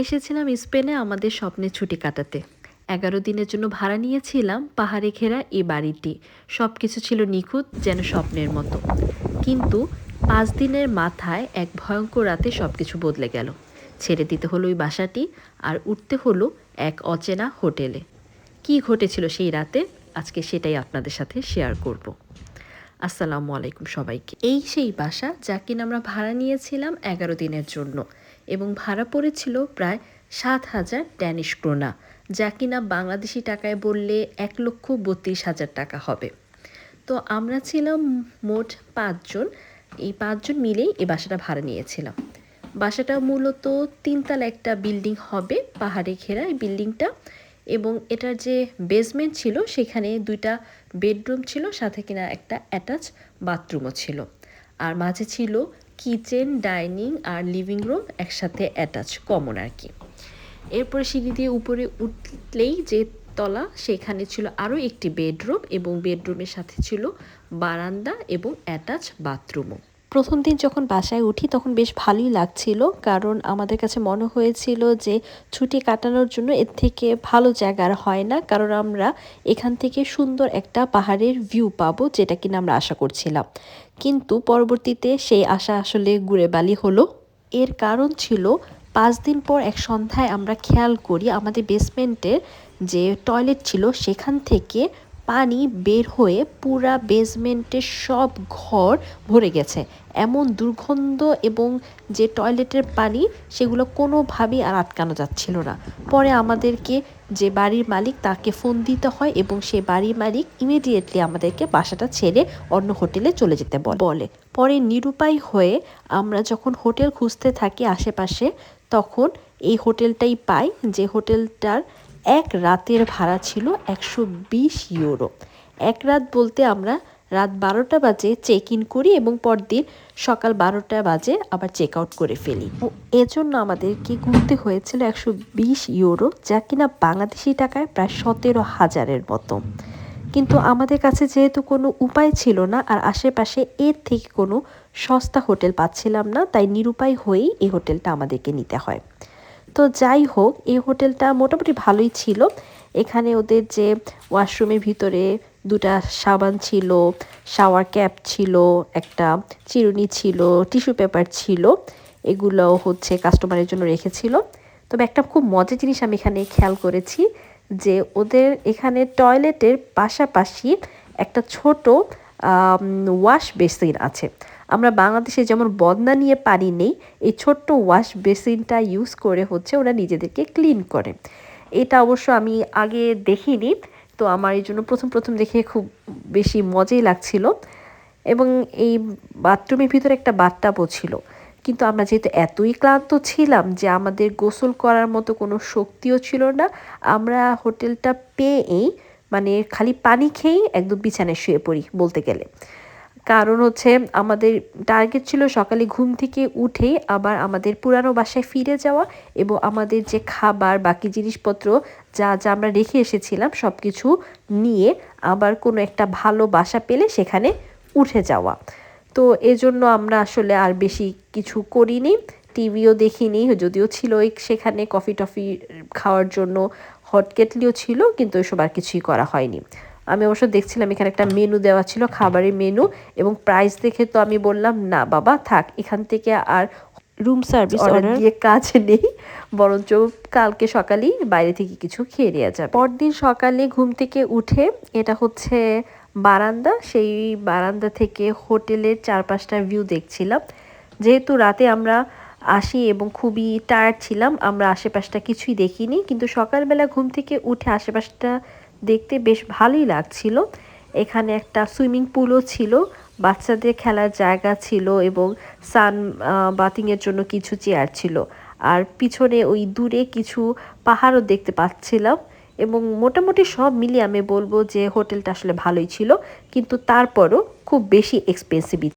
এসেছিলাম স্পেনে আমাদের স্বপ্নের ছুটি কাটাতে। ১১ দিনের জন্য ভাড়া নিয়েছিলাম পাহাড়ে ঘেরা এই বাড়িটি। সব কিছু ছিল নিখুঁত, যেন স্বপ্নের মতো। কিন্তু ৫ দিনের মাথায় এক ভয়ঙ্কর রাতে সব কিছু বদলে গেল। ছেড়ে দিতে হলো ওই বাসাটি আর উঠতে হলো এক অচেনা হোটেলে। কী ঘটেছিল সেই রাতে, আজকে সেটাই আপনাদের সাথে শেয়ার করব। আসসালামু আলাইকুম সবাইকে। এই সেই বাসা যা কিনা আমরা ভাড়া নিয়েছিলাম ১১ দিনের জন্য, এবং ভাড়া পড়েছিল প্রায় ৭,০০০ ড্যানিশ ক্রোনা, যা কিনা বাংলাদেশি টাকায় বললে ১,৩২,০০০ টাকা হবে। তো আমরা ছিলাম মোট ৫ জন। এই ৫ জন মিলেই এই বাসাটা ভাড়া নিয়েছিলাম। বাসাটা মূলত ৩ তলা একটা বিল্ডিং হবে, পাহাড়ে ঘেরা এই বিল্ডিংটা। এবং এটার যে বেসমেন্ট ছিল সেখানে ২টা বেডরুম ছিল, সাথে কিনা একটা অ্যাটাচ বাথরুমও ছিল। আর মাঝে ছিল কিচেন, ডাইনিং আর লিভিং রুম একসাথে অ্যাটাচ, কমন আর কি। এরপরে সিঁড়ি দিয়ে উপরে উঠলেই যে তলা, সেখানে ছিল আরও একটি বেডরুম, এবং বেডরুমের সাথে ছিল বারান্দা এবং অ্যাটাচ বাথরুমও। প্রথম দিন যখন বাসায় উঠি তখন বেশ ভালোই লাগছিল, কারণ আমাদের কাছে মনে হয়েছিল যে ছুটি কাটানোর জন্য এর থেকে ভালো জায়গা আর হয় না, কারণ আমরা এখান থেকে সুন্দর একটা পাহাড়ের ভিউ পাবো, যেটা কিনা আমরা আশা করছিলাম। কিন্তু পরবর্তীতে সেই আশা আসলে গুড়ে বালি হলো। এর কারণ ছিল ৫ দিন পর এক সন্ধ্যায় আমরা খেয়াল করি আমাদের বেসমেন্টের যে টয়লেট ছিল সেখান থেকে পানি বের হয়ে পুরা বেসমেন্টের সব ঘর ভরে গেছে। এমন দুর্গন্ধ, এবং যে টয়লেটের পানি সেগুলো কোনোভাবেই আর আটকানো যাচ্ছিল না। পরে আমাদেরকে যে বাড়ির মালিক তাকে ফোন দিতে হয়, এবং সে বাড়ির মালিক ইমিডিয়েটলি আমাদেরকে বাসাটা ছেড়ে অন্য হোটেলে চলে যেতে বলে। পরে নিরুপায় হয়ে আমরা যখন হোটেল খুঁজতে থাকি আশেপাশে, তখন এই হোটেলটাই পাই, যে হোটেলটার এক রাতের ভাড়া ছিল ১২০ ইউরো। এক রাত বলতে আমরা রাত ১২টা বাজে চেক ইন করি এবং পরদিন সকাল ১২টা বাজে আবার চেক আউট করে ফেলি। এজন্য আমাদেরকে গুনতে হয়েছিল ১২০ ইউরো, যা কিনা বাংলাদেশি টাকায় প্রায় ১৭,০০০-এর মতো। কিন্তু আমাদের কাছে যেহেতু কোনো উপায় ছিল না, আর আশেপাশে এর থেকে কোনো সস্তা হোটেল পাচ্ছিলাম না, তাই নিরুপায় হয়েই এই হোটেলটা আমাদেরকে নিতে হয়। তো যাই হোক, এই হোটেলটা মোটামুটি ভালোই ছিল। এখানে ওদের যে ওয়াশরুমের ভিতরে 2টা সাবান ছিল, শাওয়ার ক্যাপ ছিল, একটা চিরুনি ছিল, টিস্যু পেপার ছিল। এগুলো হচ্ছে কাস্টমারের জন্য রেখেছিল। তবে একটা খুব মজার জিনিস আমি এখানে খেয়াল করেছি, যে ওদের এখানে টয়লেটের পাশাপাশি একটা ছোট ওয়াশ বেসিন আছে। আমরা বাংলাদেশে যেমন বদনা নিয়ে পানি নেই, এই ছোট্ট ওয়াশ বেসিনটা ইউজ করে হচ্ছে ওরা নিজেদেরকে ক্লিন করে। এটা অবশ্য আমি আগে দেখিনি, তো আমার এই জন্য প্রথম দেখে খুব বেশি মজাই লাগছিল। এবং এই বাথরুমের ভিতরে একটা বাথটাবও ছিল। কিন্তু আমরা যেহেতু এতই ক্লান্ত ছিলাম যে আমাদের গোসল করার মতো কোনো শক্তিও ছিল না, আমরা হোটেলটা পেয়েই মানে খালি পানি খেয়েই একদম বিছানায় শুয়ে পড়ি বলতে গেলে। কারণ হচ্ছে আমাদের টার্গেট ছিল সকালে ঘুম থেকে উঠেই আবার আমাদের পুরানো বাসায় ফিরে যাওয়া, এবং আমাদের যে খাবার বাকি জিনিসপত্র যা যা আমরা রেখে এসেছিলাম সব কিছু নিয়ে আবার কোনো একটা ভালো বাসা পেলে সেখানে উঠে যাওয়া। তো এজন্য আমরা আসলে আর বেশি কিছু করিনি, টিভিও দেখিনি, যদিও ছিল সেখানে কফি টফি খাওয়ার জন্য হট কেটলিও ছিল, কিন্তু ওইসব আর কিছুই করা হয়নি। আমি অবশ্য দেখছিলাম এখানে একটা মেনু দেওয়া ছিল, খাবারের মেনু, এবং প্রাইস দেখে তো আমি বললাম না বাবা থাক, এখান থেকে আর রুম সার্ভিস অর্ডার দিয়ে কাজ নেই, বরঞ্চ কালকে সকালেই বাইরে থেকে কিছু খেয়ে নেওয়া যাবে। পরদিন সকালে ঘুম থেকে উঠে, এটা হচ্ছে বারান্দা, সেই বারান্দা থেকে হোটেলের চারপাশটা ভিউ দেখছিলাম। যেহেতু রাতে আমরা আসি এবং খুবই টায়ার্ড ছিলাম, আমরা আশেপাশটা কিছুই দেখিনি, কিন্তু সকালবেলা ঘুম থেকে উঠে আশেপাশটা দেখতে বেশ ভালোই লাগছিল। এখানে একটা সুইমিং পুলও ছিল, বাচ্চাদের খেলার জায়গা ছিল, এবং সান বাথিংয়ের জন্য কিছু চেয়ার ছিল। আর পিছনে ওই দূরে কিছু পাহাড়ও দেখতে পাচ্ছিলাম। এবং মোটামুটি সব মিলিয়ে আমি বলবো যে হোটেলটা আসলে ভালোই ছিল, কিন্তু তারপরও খুব বেশি এক্সপেন্সিভ